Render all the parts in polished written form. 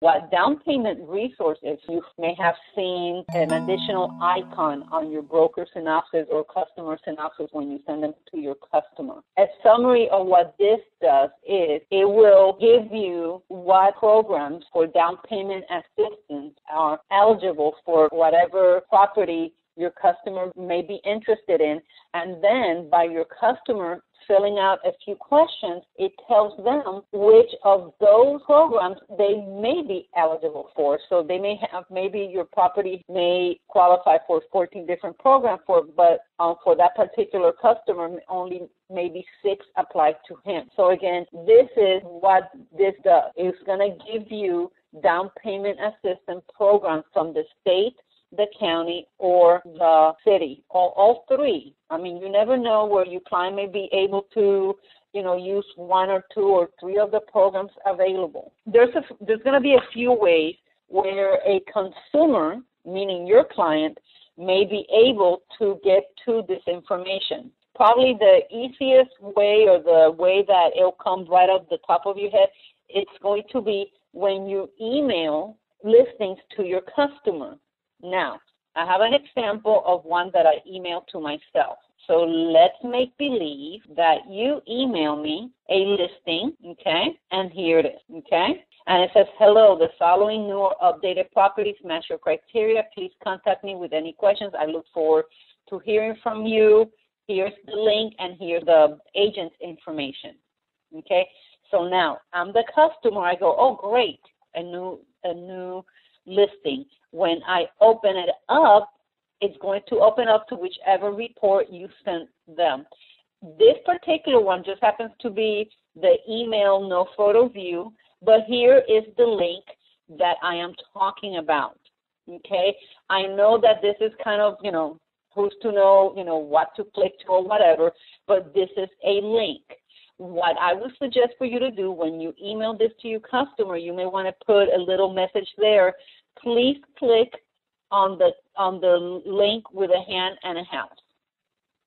What down payment resource is, you may have seen an additional icon on your broker synopsis or customer synopsis when you send them to your customer. A summary of what this does is it will give you what programs for down payment assistance are eligible for whatever property your customer may be interested in, and then by your customer filling out a few questions, it tells them which of those programs they may be eligible for. So they may have, maybe your property may qualify for 14 different programs, but for that particular customer, only maybe 6 apply to him. So again, this is what this does. It's going to give you down payment assistance programs from the state, the county, or the city, all 3. I mean, you never know where your client may be able to, use 1 or 2 or 3 of the programs available. There's going to be a few ways where a consumer, meaning your client, may be able to get to this information. Probably the easiest way, or the way that it'll come right off the top of your head, it's going to be when you email listings to your customer. Now, I have an example of one that I emailed to myself. So let's make believe that you email me a listing, okay? And here it is, okay? And it says, hello, the following new or updated properties match your criteria. Please contact me with any questions. I look forward to hearing from you. Here's the link, and here's the agent's information, okay? So now I'm the customer. I go, oh, great, a new listing. When I open it up, it's going to open up to whichever report you sent them. This particular one just happens to be the email no photo view, but here is the link that I am talking about, okay? I know that this is kind of, who's to know, what to click to or whatever, but this is a link. What I would suggest for you to do when you email this to your customer, you may want to put a little message there. Please click on the link with a hand and a house,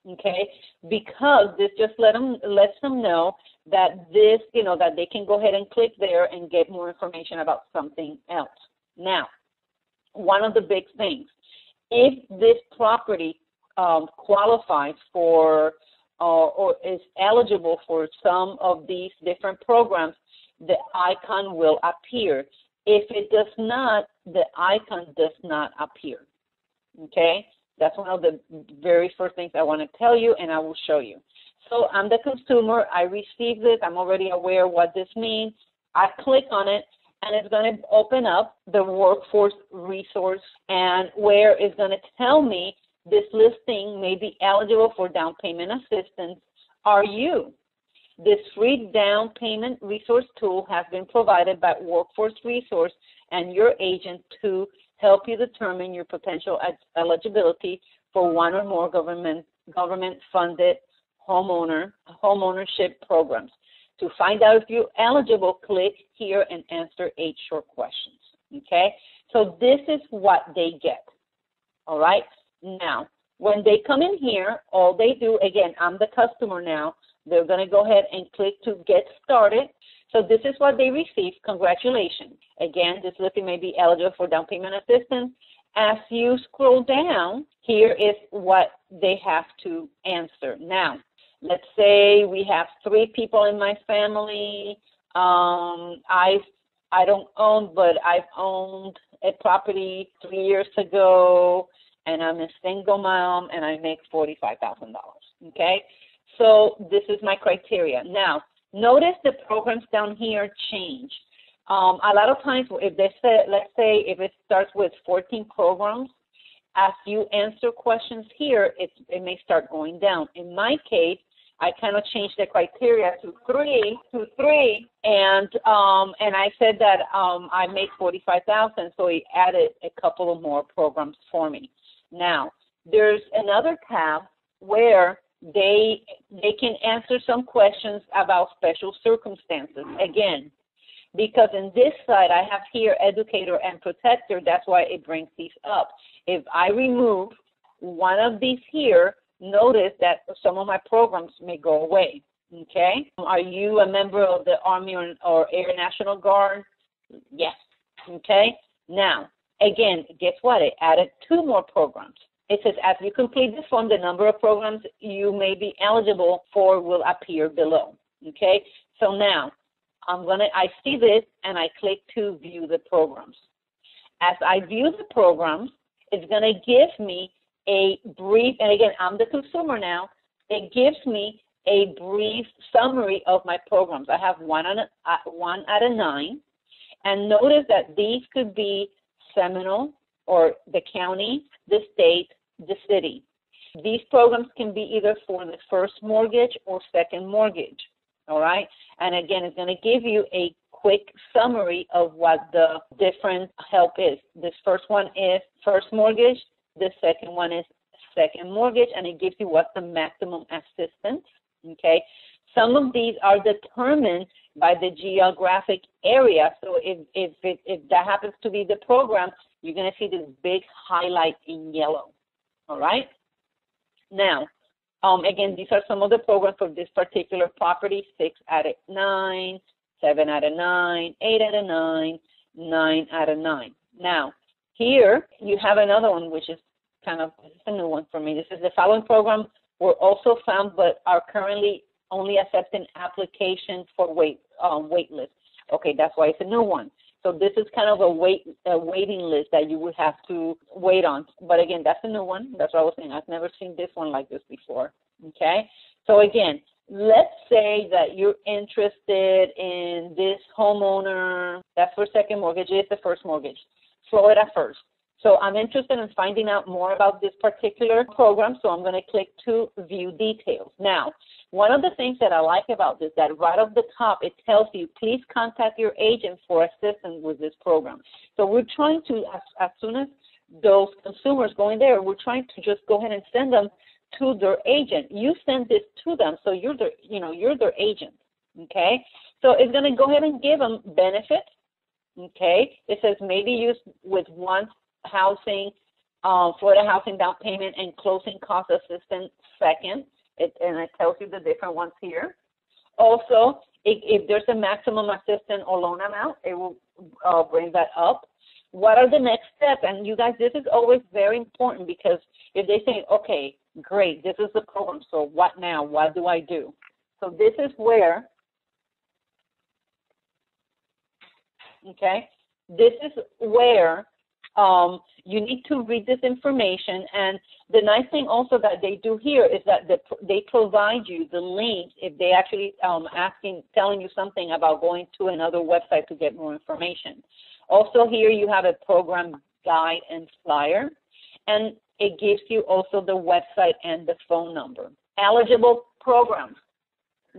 okay? Because this just lets them know that this, that they can go ahead and click there and get more information about something else. Now, one of the big things, if this property qualifies for or is eligible for some of these different programs, the icon will appear. If it does not, the icon does not appear, okay? That's one of the very first things I want to tell you, and I will show you. So I'm the consumer. I received this. I'm already aware what this means. I click on it, and it's going to open up the workforce resource, and where it's going to tell me this listing may be eligible for down payment assistance. Are you? This free down payment resource tool has been provided by Workforce Resource and your agent to help you determine your potential eligibility for one or more government-funded homeownership programs. To find out if you're eligible, click here and answer 8 short questions, okay? So this is what they get, all right? Now, when they come in here, all they do, again, I'm the customer now, they're going to go ahead and click to get started. So this is what they receive. Congratulations. Again, this listing may be eligible for down payment assistance. As you scroll down, here is what they have to answer. Now, let's say we have 3 people in my family. I don't own, but I've owned a property 3 years ago, and I'm a single mom, and I make $45,000, okay? So this is my criteria. Now, notice the programs down here change. A lot of times, if they say, let's say if it starts with 14 programs, as you answer questions here, it may start going down. In my case, I kind of changed the criteria to three, and I said that I make $45,000, so he added a couple of more programs for me. Now, there's another tab where they can answer some questions about special circumstances. Again, because in this side I have here educator and protector, that's why it brings these up. If I remove one of these here, notice that some of my programs may go away, okay? Are you a member of the Army or Air National Guard? Yes. Okay? Now, again, guess what? It added 2 more programs. It says, as you complete this form, the number of programs you may be eligible for will appear below. Okay? So now, I see this, and I click to view the programs. As I view the programs, it's going to give me a brief, and again, I'm the consumer now, it gives me a brief summary of my programs. I have 1 out of 9, and notice that these could be Seminole, or the county, the state, the city. These programs can be either for the first mortgage or second mortgage, all right? And again, it's going to give you a quick summary of what the different help is. This first one is first mortgage, the second one is second mortgage, and it gives you what's the maximum assistance, okay? Some of these are determined by the geographic area, so if that happens to be the program, you're going to see this big highlight in yellow, all right? Now, again, these are some of the programs for this particular property: 6 out of 9, 7 out of 9, 8 out of 9, 9 out of 9. Now, here you have another one, which is kind of a new one for me. This is the following program were also found but are currently only accepting applications for wait list. Okay, that's why it's a new one. So this is kind of a waiting list that you would have to wait on. But again, that's a new one. That's what I was saying. I've never seen this one like this before. Okay, so again, let's say that you're interested in this homeowner. That's for second mortgage. It's the first mortgage. Florida first. So I'm interested in finding out more about this particular program, so I'm going to click to view details. Now, one of the things that I like about this, that right off the top, it tells you, please contact your agent for assistance with this program. So we're trying to, as soon as those consumers go in there, we're trying to just go ahead and send them to their agent. You send this to them, so you're their agent, okay? So it's going to go ahead and give them benefits, okay? It says maybe use with one housing, Florida housing down payment and closing cost assistance second, and it tells you the different ones here. Also, if there's a maximum assistance or loan amount, it will bring that up. What are the next steps? And you guys, this is always very important, because if they say, okay, great, this is the program, so what now? What do I do? So this is where, okay, this is where you need to read this information. And the nice thing also that they do here is that they provide you the links if they actually telling you something about going to another website to get more information. Also here you have a program guide and flyer, and it gives you also the website and the phone number. Eligible programs,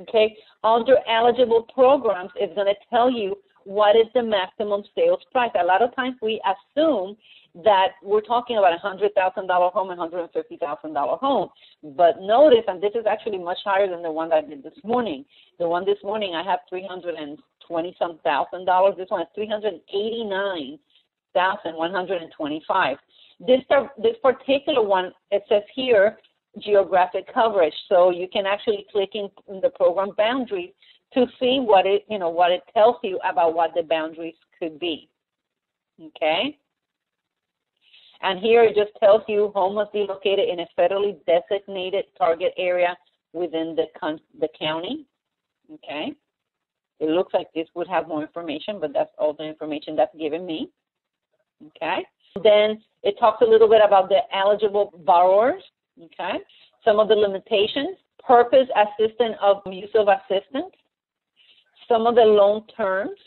okay? Under eligible programs, it's going to tell you what is the maximum sales price. A lot of times we assume that we're talking about a $100,000 home and $150,000 home. But notice, and this is actually much higher than the one that I did this morning. The one this morning, I have $320-some thousand. This one is $389,125. This particular one, it says here, geographic coverage. So you can actually click in the program boundaries to see what it tells you about what the boundaries could be. Okay? And here it just tells you home must be located in a federally designated target area within the county. Okay? It looks like this would have more information, but that's all the information that's given me. Okay? Then it talks a little bit about the eligible borrowers. Okay? Some of the limitations, purpose, assistance of use of assistance, some of the loan terms,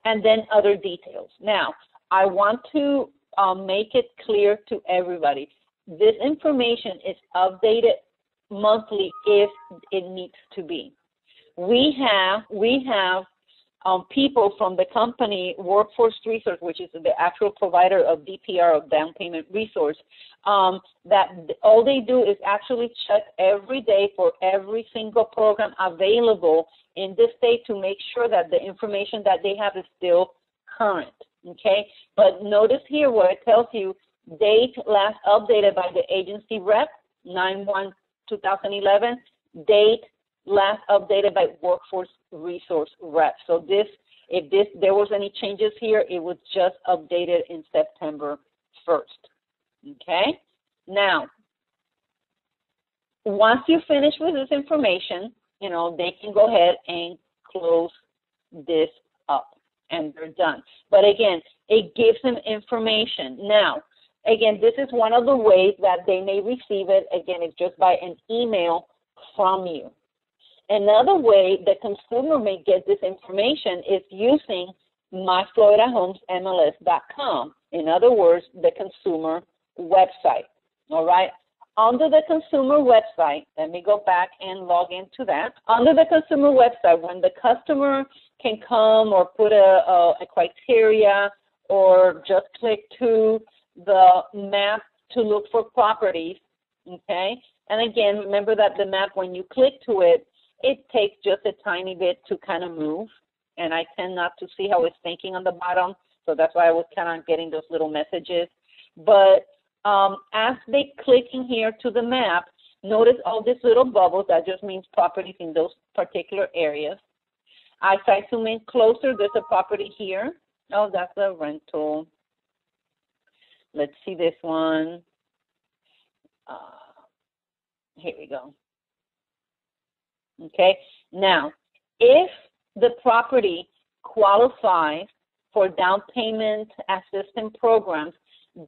and then other details. Now, I want to make it clear to everybody. This information is updated monthly if it needs to be. We have people from the company Workforce Resource, which is the actual provider of DPR, of down payment resource, that all they do is actually check every day for every single program available in this state to make sure that the information that they have is still current, okay? But notice here where it tells you date last updated by the agency rep, 9/1/2011, date last updated by Workforce Resource rep. So this If there was any changes here, it was just updated in September 1st. Okay? Now, once you finish with this information, they can go ahead and close this up, and they're done. But again, it gives them information. Now, again, this is one of the ways that they may receive it. Again, it's just by an email from you. Another way the consumer may get this information is using myfloridahomesmls.com. In other words, the consumer website. All right? Under the consumer website, let me go back and log into that. Under the consumer website, when the customer can come or put a criteria or just click to the map to look for properties, okay? And again, remember that the map, when you click to it, it takes just a tiny bit to kind of move, and I tend not to see how it's thinking on the bottom, so that's why I was kind of getting those little messages. But as they click in here to the map, notice all these little bubbles. That just means properties in those particular areas. As I zoom in closer, there's a property here. Oh, that's a rental. Let's see this one. Here we go. Okay. Now, if the property qualifies for down payment assistance programs,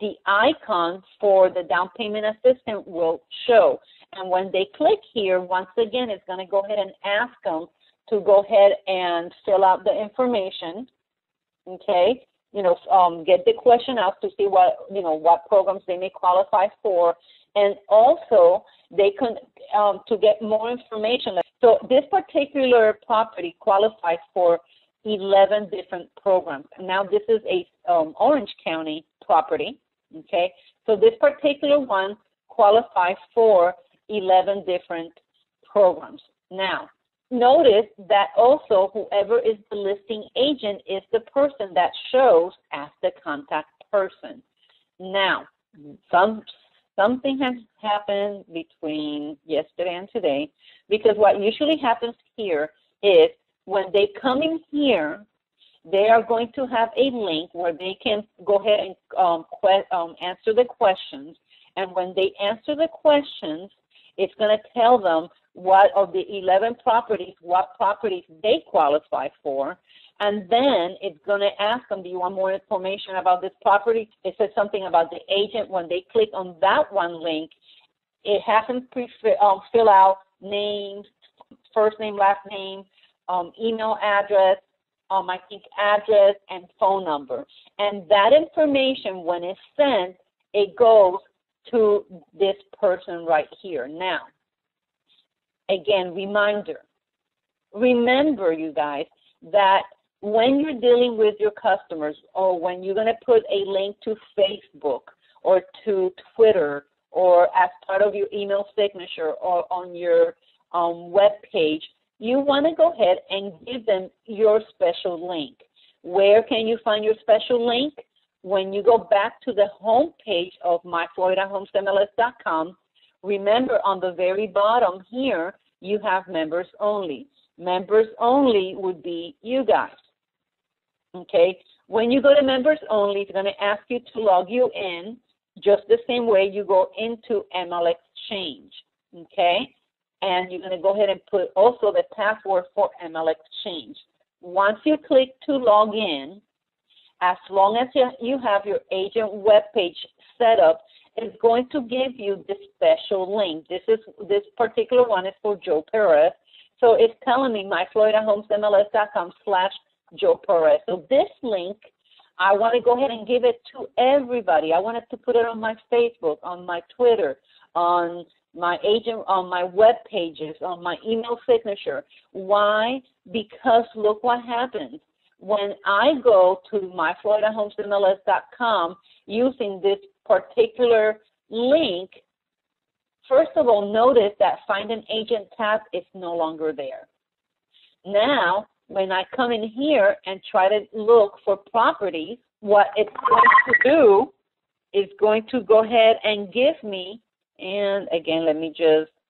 the icon for the down payment assistant will show. And when they click here, once again, it's going to go ahead and ask them to go ahead and fill out the information, okay? Get the question out to see what programs they may qualify for. And also, they can, to get more information. So this particular property qualifies for 11 different programs. Now, this is a Orange County property, okay? So this particular one qualifies for 11 different programs. Now, notice that also whoever is the listing agent is the person that shows as the contact person. Now, something has happened between yesterday and today, because what usually happens here is when they come in here, they are going to have a link where they can go ahead and answer the questions. And when they answer the questions, it's going to tell them what of the 11 properties, what properties they qualify for. And then it's going to ask them, do you want more information about this property? It says something about the agent. When they click on that one link, it has them fill out names, first name, last name, email address, I think address and phone number. And that information, when it's sent, it goes to this person right here. Now, again, remember, you guys, that when you're dealing with your customers, or when you're going to put a link to Facebook or to Twitter, or as part of your email signature or on your web page, you want to go ahead and give them your special link. Where can you find your special link? When you go back to the home page of myfloridahomesmls.com, remember on the very bottom here, you have members only. Members only would be you guys. Okay? When you go to members only, it's going to ask you to log you in just the same way you go into ML Exchange. Okay? And you're going to go ahead and put also the password for ML Exchange. Once you click to log in, as long as you have your agent web page set up, it's going to give you this special link. This particular one is for Joe Perez. So it's telling me myfloridahomesmls.com/Joe Perez. So this link, I want to go ahead and give it to everybody. I wanted to put it on my Facebook, on my Twitter, on my agent, on my web pages, on my email signature. Why? Because look what happens. When I go to myfloridahomesmls.com using this particular link, first of all, notice that Find an Agent tab is no longer there. Now, when I come in here and try to look for properties, what it's going to do is going to go ahead and give me, and again,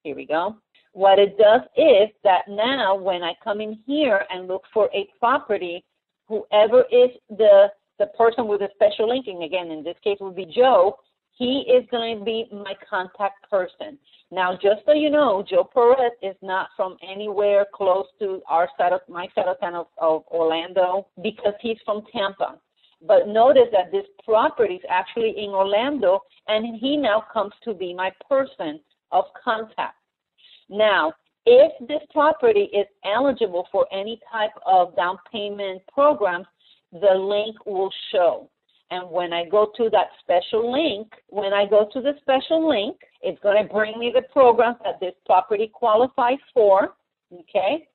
here we go. What it does is that now when I come in here and look for a property, whoever is the person with the special linking, again, in this case would be Joe, he is going to be my contact person. Now, just so you know, Joe Perez is not from anywhere close to my side of town of Orlando, because he's from Tampa. But notice that this property is actually in Orlando, and he now comes to be my person of contact. Now, if this property is eligible for any type of down payment programs, the link will show. And when I go to that special link, it's going to bring me the programs that this property qualifies for. Okay,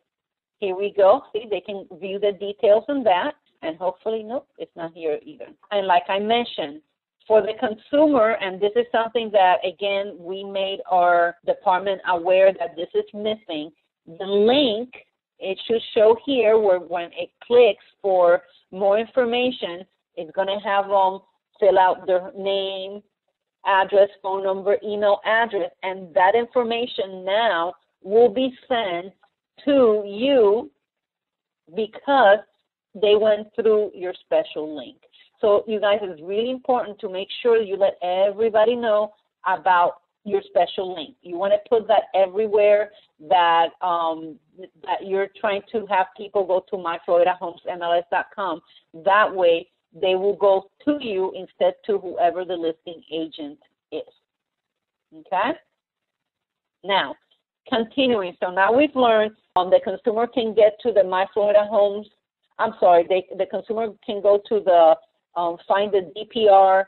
here we go. See, they can view the details on that. And hopefully, nope, it's not here either. And like I mentioned, for the consumer, and this is something that, again, we made our department aware that this is missing, the link, it should show here where when it clicks for more information, it's going to have them fill out their name, address, phone number, email address, and that information now will be sent to you because they went through your special link. So you guys, it's really important to make sure you let everybody know about your special link. You want to put that everywhere that that you're trying to have people go to myfloridahomesmls.com. That way they will go to you instead to whoever the listing agent is. Okay? Now, continuing. So now we've learned the consumer can get to the the consumer can go to the find the DPR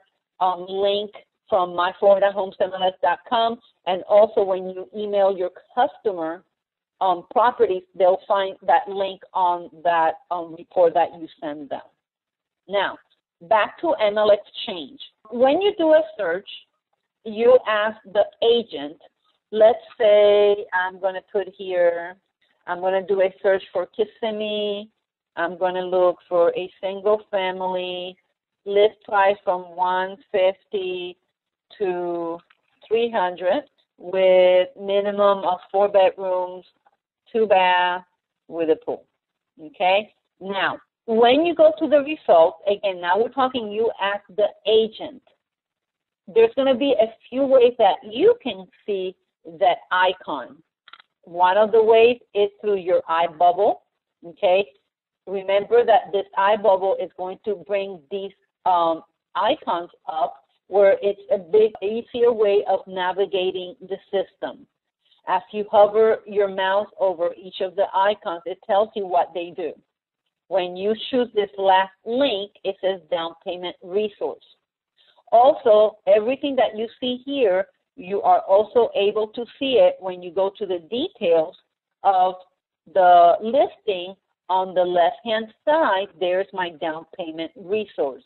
link from myfloridahomesmls.com, and also when you email your customer properties, they'll find that link on that report that you send them. Now, back to ML Exchange. When you do a search, you ask the agent, let's say I'm going to put here, I'm going to do a search for Kissimmee. I'm going to look for a single family, list price from $150 to $300 with minimum of 4 bedrooms, 2 baths with a pool. Okay? Now, when you go to the results, again, now we're talking you ask the agent. There's going to be a few ways that you can see that icon. One of the ways is through your eye bubble. Okay? Remember that this eye bubble is going to bring these icons up where it's a big, easier way of navigating the system. As you hover your mouse over each of the icons, it tells you what they do. When you choose this last link, it says down payment resource. Also, everything that you see here, you are also able to see it when you go to the details of the listing. On the left-hand side, there's my down payment resource.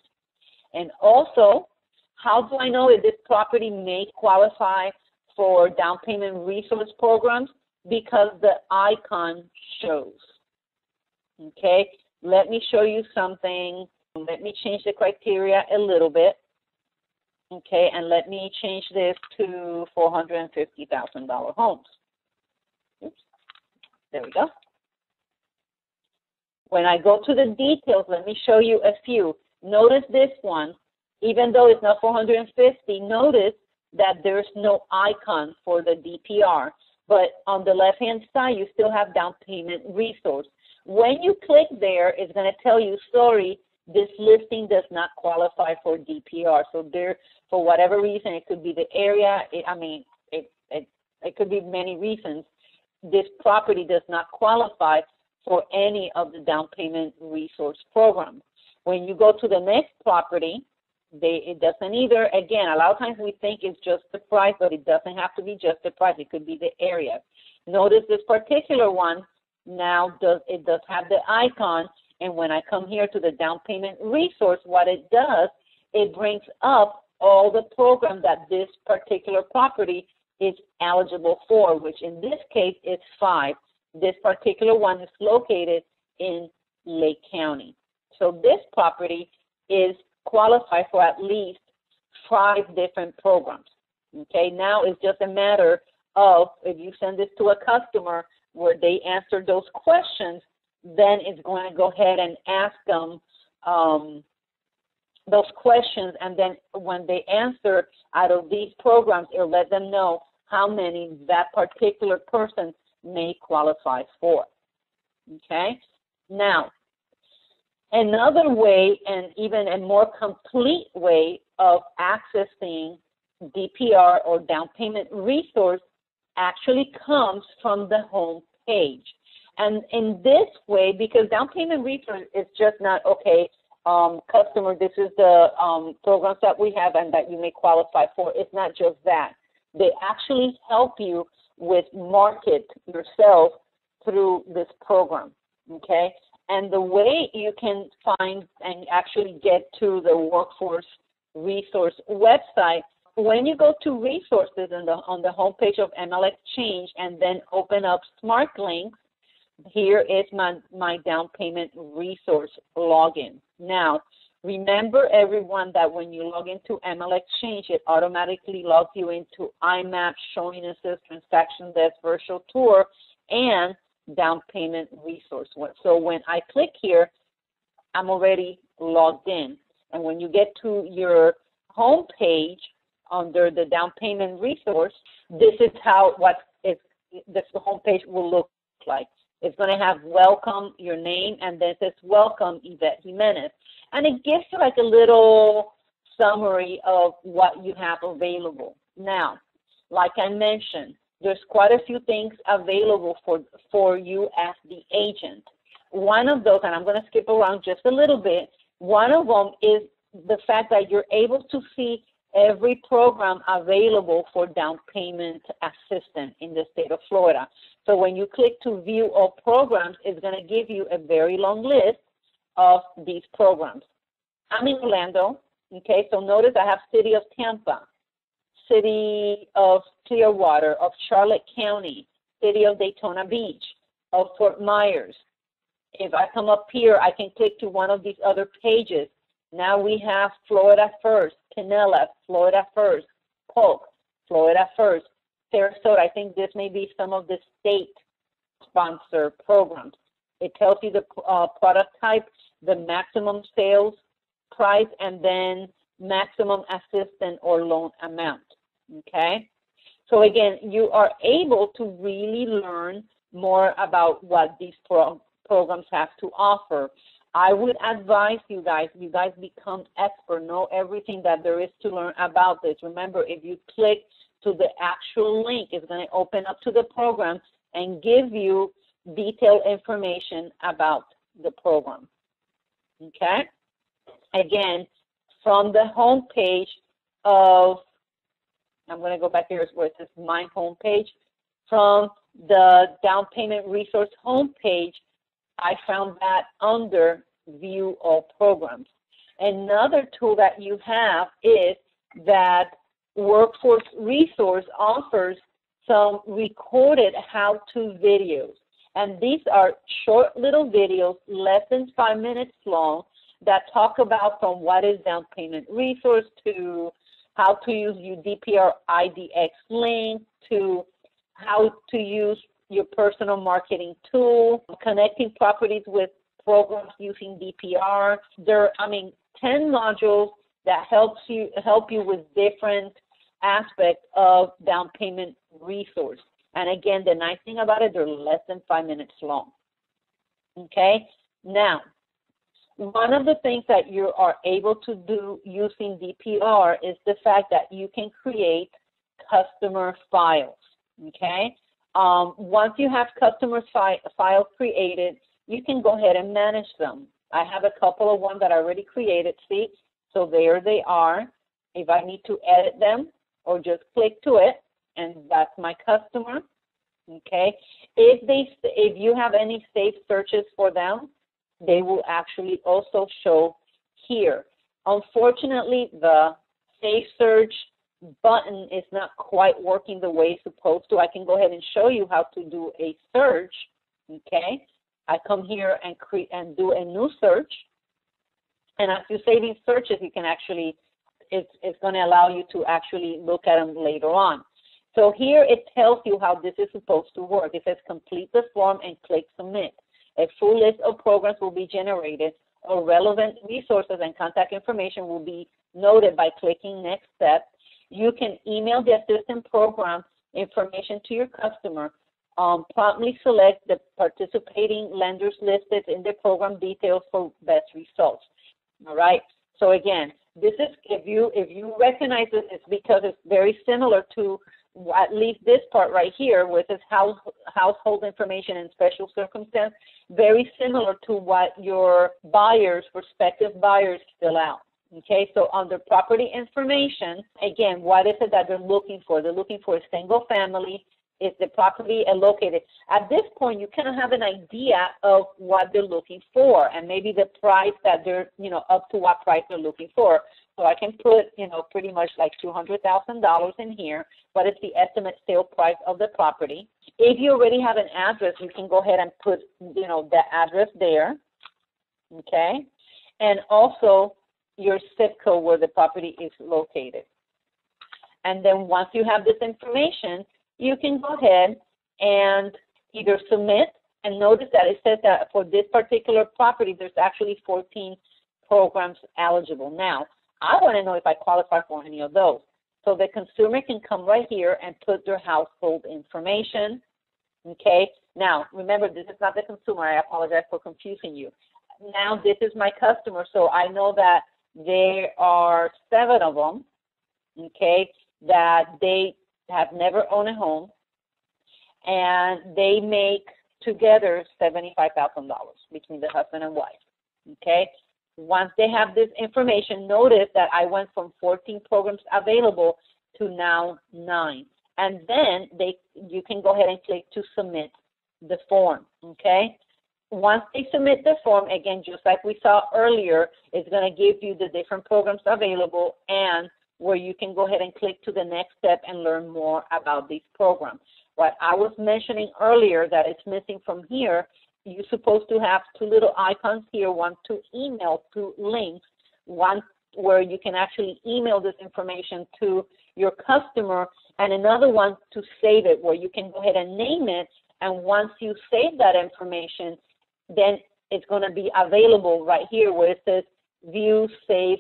And also, how do I know if this property may qualify for down payment resource programs? Because the icon shows. Okay, let me show you something. Let me change the criteria a little bit. Okay, and let me change this to $450,000 homes. Oops. There we go. When I go to the details, let me show you a few. Notice this one, even though it's not 450, notice that there's no icon for the DPR. But on the left-hand side, you still have down payment resource. When you click there, it's going to tell you, sorry, this listing does not qualify for DPR. So there, for whatever reason, it could be the area, it could be many reasons. This property does not qualify for any of the down payment resource programs. When you go to the next property, it doesn't either. Again, a lot of times we think it's just the price, but it doesn't have to be just the price. It could be the area. Notice this particular one now does have the icon, and when I come here to the down payment resource, what it does, it brings up all the programs that this particular property is eligible for, which in this case is 5. This particular one is located in Lake County. So this property is qualified for at least 5 different programs. Okay, now it's just a matter of if you send this to a customer where they answer those questions, then it's going to go ahead and ask them those questions, and then when they answer out of these programs, it'll let them know how many that particular person may qualify for. Okay? Now, another way, and even a more complete way of accessing DPR or down payment resource actually comes from the home page. And in this way, because down payment resource is just not, okay, customer, this is the programs that we have and that you may qualify for. It's not just that. They actually help you with market yourself through this program, okay? And the way you can find and actually get to the workforce resource website, when you go to resources on the homepage of ML Exchange and then open up Smart Links, here is my down payment resource login. Now, remember everyone that when you log into ML Exchange, it automatically logs you into IMAP, Showing Assist, Transaction Desk, Virtual Tour, and down payment resource. So when I click here, I'm already logged in. And when you get to your home page under the down payment resource, this is how the home page will look like. It's going to have welcome, your name, and then it says welcome, Yvette Jimenez. And it gives you like a little summary of what you have available. Now, like I mentioned, there's quite a few things available for you as the agent. One of those, and I'm going to skip around just a little bit, one of them is the fact that you're able to see every program available for down payment assistance in the state of Florida. So when you click to view all programs, it's going to give you a very long list of these programs. I'm in Orlando, okay, so notice I have City of Tampa, City of Clearwater, of Charlotte County, City of Daytona Beach, of Fort Myers. If I come up here, I can click to one of these other pages. Now we have Florida First, Pinellas, Florida First, Polk, Florida First, Sarasota. I think this may be some of the state-sponsored programs. It tells you the product type, the maximum sales price, and then maximum assistance or loan amount, okay? So again, you are able to really learn more about what these programs have to offer. I would advise you guys become expert, know everything that there is to learn about this. Remember, if you click to the actual link, it's going to open up to the program and give you detailed information about the program. Okay? Again, from the home page of, I'm going to go back here where it says my home page. From the down payment resource home page, I found that under view all programs. Another tool that you have is that Workforce Resource offers some recorded how-to videos. And these are short little videos, less than 5 minutes long, that talk about from what is down payment resource to how to use your DPR IDX link to how to use your personal marketing tool, connecting properties with programs using DPR. There are, 10 modules that help you with different aspects of down payment resource. And again, the nice thing about it, they're less than 5 minutes long. Okay? Now, one of the things that you are able to do using DPR is the fact that you can create customer files. Okay? Once you have customer files created, you can go ahead and manage them. I have a couple of ones that I already created, see? So there they are. If I need to edit them or just click to it, and that's my customer, okay? If you have any saved searches for them, they will actually also show here. Unfortunately, the Save Search button is not quite working the way it's supposed to. I can go ahead and show you how to do a search, okay? I come here and do a new search, and as you save these searches, you can actually, it's going to allow you to actually look at them later on. So here it tells you how this is supposed to work. It says complete the form and click submit. A full list of programs will be generated, or relevant resources and contact information will be noted by clicking Next Step. You can email the assistant program information to your customer. Promptly select the participating lenders listed in the program details for best results. All right. So again, this is if you recognize this, it's because it's very similar to at least this part right here, with this household information and special circumstance, very similar to what your buyers, prospective buyers, fill out. Okay, so under property information, again, what is it that they're looking for? They're looking for a single family. Is the property located? At this point, you kind of have an idea of what they're looking for, and maybe the price that they're, up to what price they're looking for. So I can put, pretty much like $200,000 in here. What is the estimate sale price of the property? If you already have an address, you can go ahead and put, the address there. Okay, and also your zip code where the property is located. And then once you have this information, you can go ahead and either submit, and notice that it says that for this particular property, there's actually 14 programs eligible. Now, I want to know if I qualify for any of those. So the consumer can come right here and put their household information. Okay. Now, remember, this is not the consumer. I apologize for confusing you. Now, this is my customer, so I know that there are 7 of them, okay, that they have never owned a home, and they make together $75,000 between the husband and wife, okay? Once they have this information, notice that I went from 14 programs available to now 9. And then you can go ahead and click to submit the form, okay? Once they submit the form, again, just like we saw earlier, it's going to give you the different programs available and where you can go ahead and click to the next step and learn more about these programs. What I was mentioning earlier that it's missing from here, you're supposed to have 2 little icons here, one to email, 2 links, one where you can actually email this information to your customer, and another one to save it, where you can go ahead and name it, and once you save that information, then it's going to be available right here where it says View Save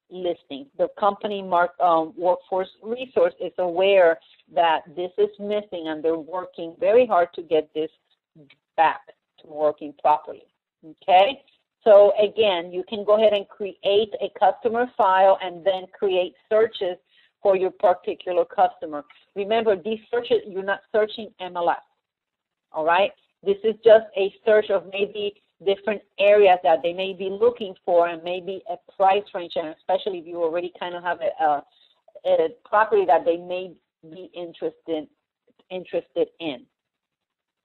Listing. The company Workforce Resource is aware that this is missing, and they're working very hard to get this back to working properly. Okay? So again, you can go ahead and create a customer file and then create searches for your particular customer. Remember, these searches, you're not searching MLS. All right? This is just a search of maybe different areas that they may be looking for, and maybe a price range, and especially if you already kind of have a property that they may be interested in.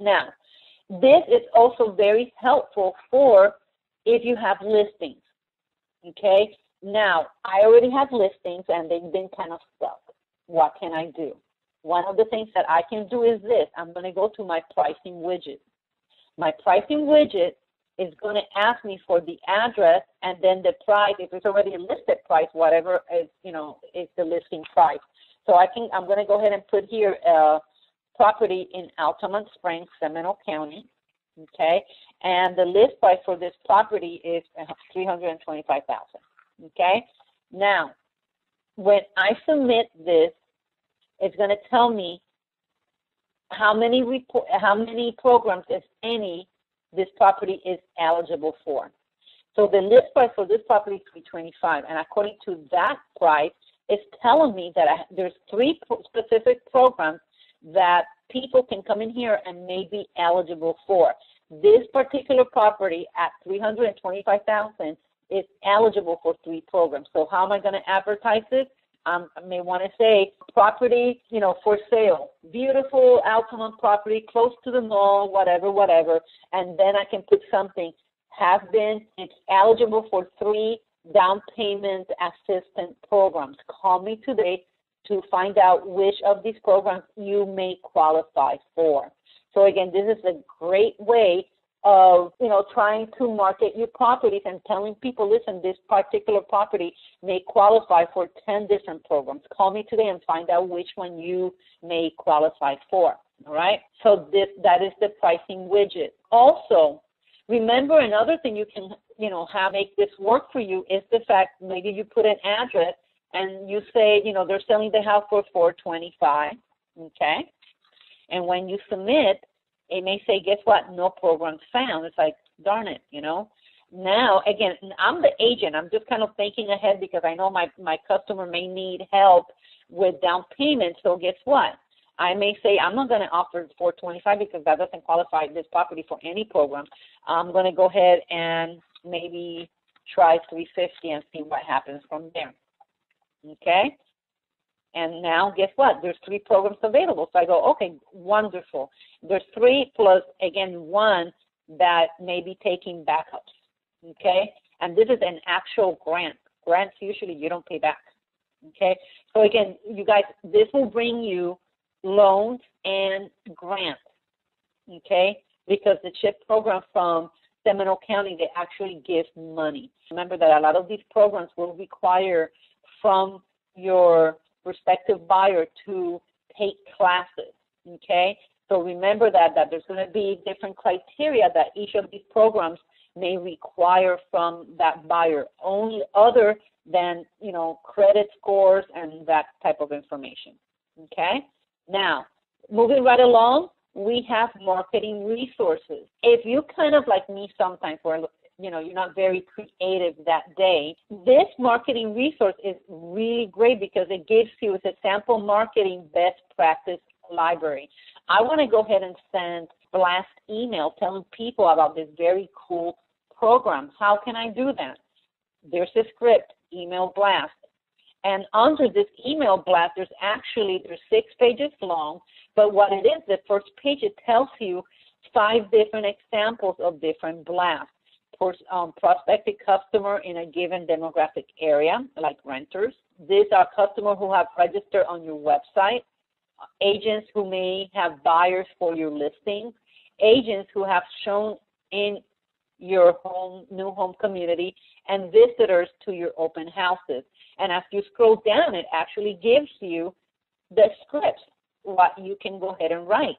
Now, this is also very helpful for if you have listings. Okay? Now, I already have listings and they've been kind of stuck. What can I do? One of the things that I can do is this. I'm going to go to my pricing widget. My pricing widget is going to ask me for the address and then the price. If it's already a listed price, whatever is, is the listing price. So I'm going to go ahead and put here property in Altamont Springs, Seminole County. Okay, and the list price for this property is $325,000. Okay, now when I submit this, it's going to tell me how many programs, if any, this property is eligible for. So the list price for this property is $325,000, and according to that price, it's telling me that there's 3 specific programs that people can come in here and may be eligible for. This particular property at $325,000 is eligible for 3 programs. So how am I going to advertise this? I may want to say property, for sale, beautiful Altamont property, close to the mall, whatever, and then I can put something, it's eligible for 3 down payment assistance programs. Call me today to find out which of these programs you may qualify for. So again, this is a great way of, trying to market your properties and telling people, listen, this particular property may qualify for 10 different programs. Call me today and find out which one you may qualify for. All right? So that is the pricing widget. Also, Remember, another thing you can, have make this work for you is the fact maybe you put an address and you say, they're selling the house for $425, okay? And when you submit, it may say, guess what? No programs found. It's like, darn it, Now, again, I'm the agent. I'm just kind of thinking ahead because I know my customer may need help with down payment. So guess what? I may say, I'm not going to offer $425 because that doesn't qualify this property for any program. I'm going to go ahead and maybe try $350 and see what happens from there. Okay? And now, guess what? There's 3 programs available. So I go, okay, wonderful. There's 3 plus, again, 1 that may be taking backups. Okay? And this is an actual grant. Grants, usually you don't pay back. Okay? So again, you guys, this will bring you loans and grants. Okay? Because the CHIP program from Seminole County, they actually give money. Remember that a lot of these programs will require from your prospective buyer to take classes, okay? So remember that there's going to be different criteria that each of these programs may require from that buyer, only other than, credit scores and that type of information, okay? Now, moving right along, we have marketing resources. If you kind of like me sometimes where, you're not very creative that day, this marketing resource is really great because it gives you a sample marketing best practice library. I want to go ahead and send blast email telling people about this very cool program. How can I do that? There's a script, email blast. And under this email blast, there's 6 pages long, but what it is, the first page, it tells you 5 different examples of different blasts. For prospective customer in a given demographic area, like renters. These are customers who have registered on your website, agents who may have buyers for your listing, agents who have shown in your new home community, and visitors to your open houses. And as you scroll down, it actually gives you the scripts, what you can go ahead and write.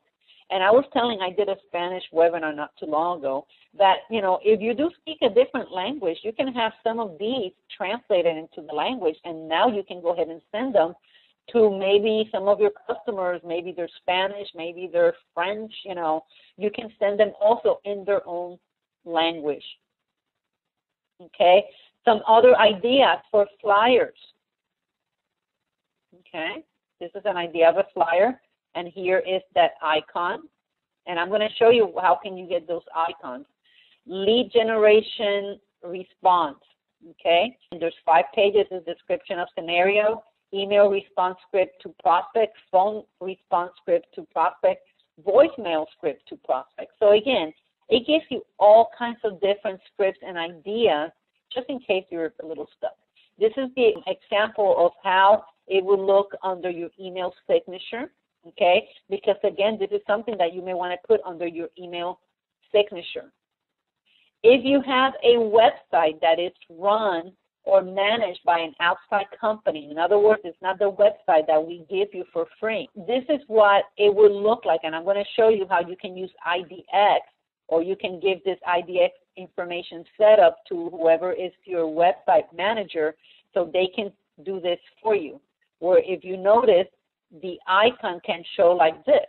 And I did a Spanish webinar not too long ago that, if you do speak a different language, you can have some of these translated into the language, and now you can go ahead and send them to maybe some of your customers, maybe they're Spanish, maybe they're French, you can send them also in their own language. Okay? Some other ideas for flyers. Okay? This is an idea of a flyer. And here is that icon. And I'm going to show you how can you get those icons. Lead generation response, okay? And there's 5 pages of description of scenario, email response script to prospect, phone response script to prospect, voicemail script to prospect. So again, it gives you all kinds of different scripts and ideas just in case you're a little stuck. This is the example of how it will look under your email signature. Okay, because again, this is something that you may want to put under your email signature. If you have a website that is run or managed by an outside company, in other words, it's not the website that we give you for free, this is what it will look like. And I'm going to show you how you can use IDX, or you can give this IDX information set up to whoever is your website manager so they can do this for you. Or if you notice, the icon can show like this,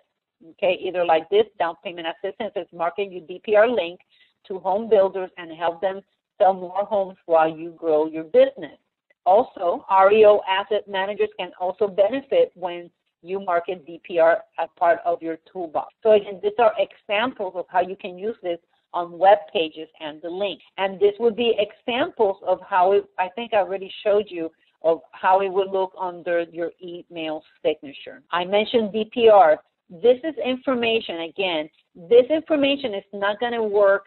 okay, either like this, down payment assistance is market your DPR link to home builders and help them sell more homes while you grow your business. Also, REO asset managers can also benefit when you market DPR as part of your toolbox. So again, these are examples of how you can use this on web pages and the link. And this would be examples of how I think I already showed you of how it would look under your email signature. I mentioned DPR. This is information, again, this information is not going to work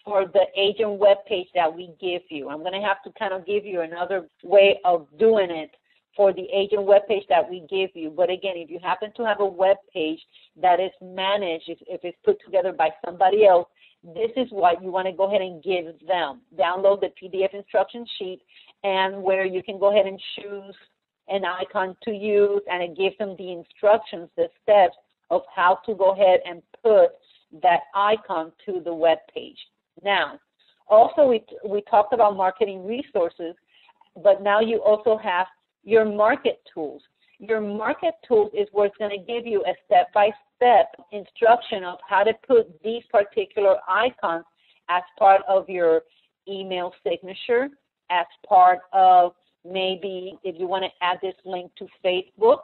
for the agent web page that we give you. I'm going to have to kind of give you another way of doing it for the agent web page that we give you. But again, if you happen to have a web page that is managed, if it's put together by somebody else, this is what you want to go ahead and give them. Download the PDF instruction sheet, and where you can go ahead and choose an icon to use, and it gives them the instructions, the steps of how to go ahead and put that icon to the web page. Now, also we talked about marketing resources, but now you also have your market tools. Your market tools is where it's going to give you a step-by-step instruction of how to put these particular icons as part of your email signature, as part of maybe if you want to add this link to Facebook,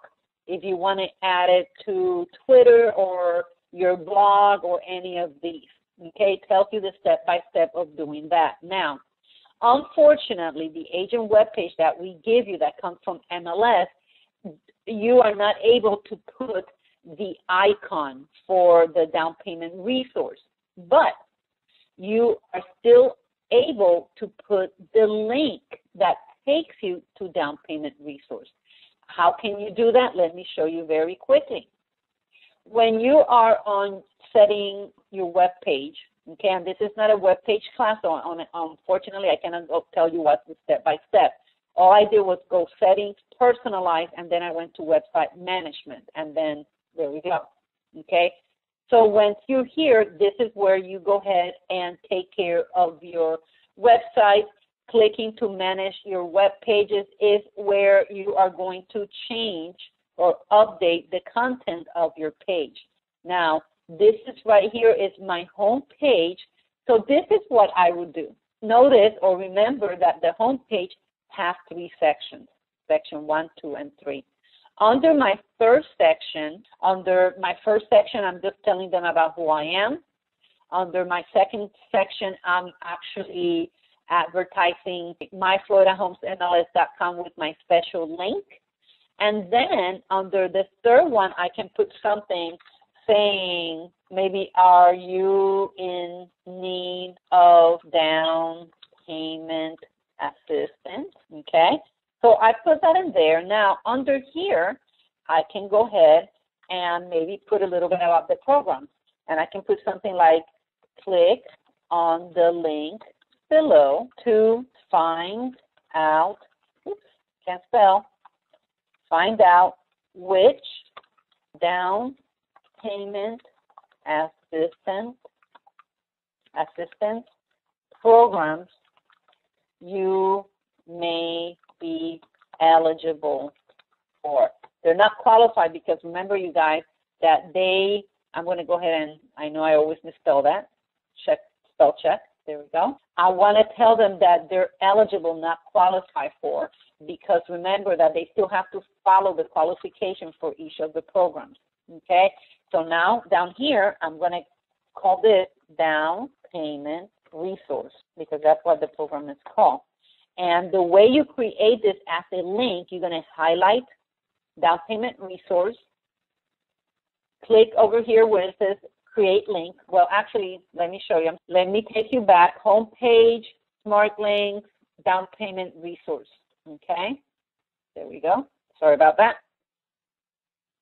if you want to add it to Twitter or your blog or any of these. Okay, it tells you the step-by-step of doing that. Now, unfortunately, the agent webpage that we give you that comes from MLS, you are not able to put the icon for the down payment resource, but you are still able to put the link that takes you to down payment resource. How can you do that? Let me show you very quickly. When you are on setting your web page, okay, and this is not a web page class, so unfortunately I cannot tell you what's the step-by-step. All I did was go settings, personalize, and then I went to website management, and then there we go, okay? So once you're here, this is where you go ahead and take care of your website. Clicking to manage your web pages is where you are going to change or update the content of your page. Now, this is right here is my home page. So this is what I would do. Notice or remember that the home page has 3 sections, section 1, 2, and 3. Under my first section, I'm just telling them about who I am. Under my second section, I'm actually advertising myfloridaHomesMLS.com with my special link. And then under the third one, I can put something saying, maybe, are you in need of down payment assistance? Okay, so I put that in there. Now, under here, I can go ahead and maybe put a little bit about the program. And I can put something like, click on the link below to find out, find out which down payment assistance programs you may be eligible for. They're not qualified because remember, you guys, that I'm going to go ahead and, I know I always misspell that, spell check, there we go. I want to tell them that they're eligible, not qualify for, because remember that they still have to follow the qualification for each of the programs, okay? So now, down here, I'm going to call this down payment resource, because that's what the program is called. And the way you create this as a link, you're going to highlight down payment resource, click over here where it says create link. Well, actually, let me show you. Let me take you back. Home page, smart links, down payment resource. Okay, there we go. Sorry about that.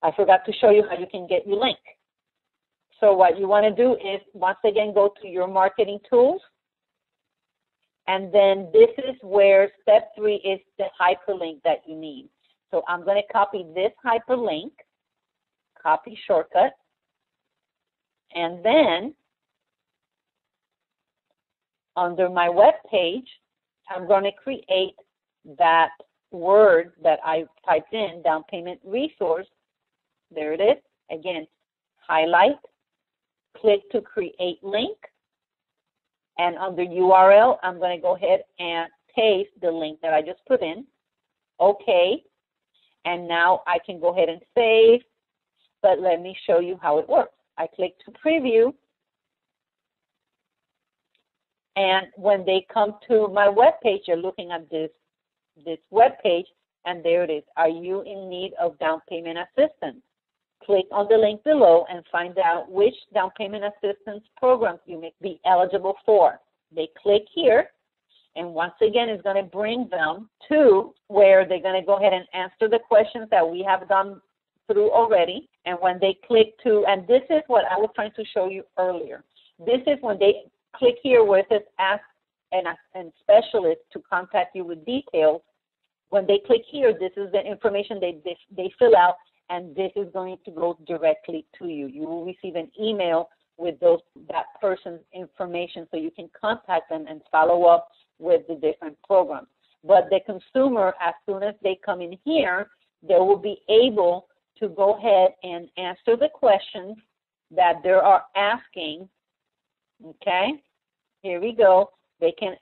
I forgot to show you how you can get your link. So what you want to do is, once again, go to your marketing tools. And then this is where step 3 is the hyperlink that you need. So I'm going to copy this hyperlink, copy shortcut, and then under my web page, I'm going to create that word that I typed in, down payment resource. There it is. Again, highlight, click to create link, and under URL, I'm going to go ahead and paste the link that I just put in. Okay. And now I can go ahead and save, but let me show you how it works. I click to preview, and when they come to my web page, you're looking at this web page, and there it is. Are you in need of down payment assistance? Click on the link below and find out which down payment assistance programs you may be eligible for. They click here, and once again, it's going to bring them to where they're going to go ahead and answer the questions that we have gone through already. And when they click to, and this is what I was trying to show you earlier. This is when they click here where it says ask an specialist to contact you with details. When they click here, this is the information they fill out, and this is going to go directly to you. You will receive an email with that person's information so you can contact them and follow up with the different programs. But the consumer, as soon as they come in here, they will be able to go ahead and answer the questions that they are asking. Okay, here we go. They can,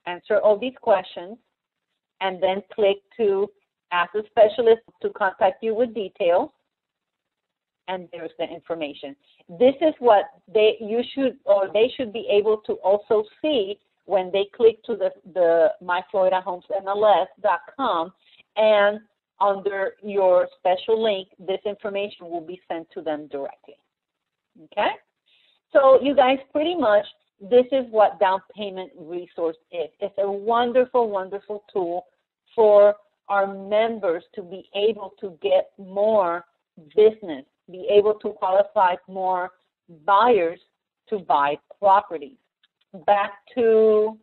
answer all these questions, and then click to ask a specialist to contact you with details. And there's the information. This is what they should be able to also see when they click to the myfloridahomesmls.com, and under your special link, this information will be sent to them directly. Okay? So you guys, pretty much, this is what down payment resource is. It's a wonderful, wonderful tool for our members to be able to get more business, be able to qualify more buyers to buy properties. Back to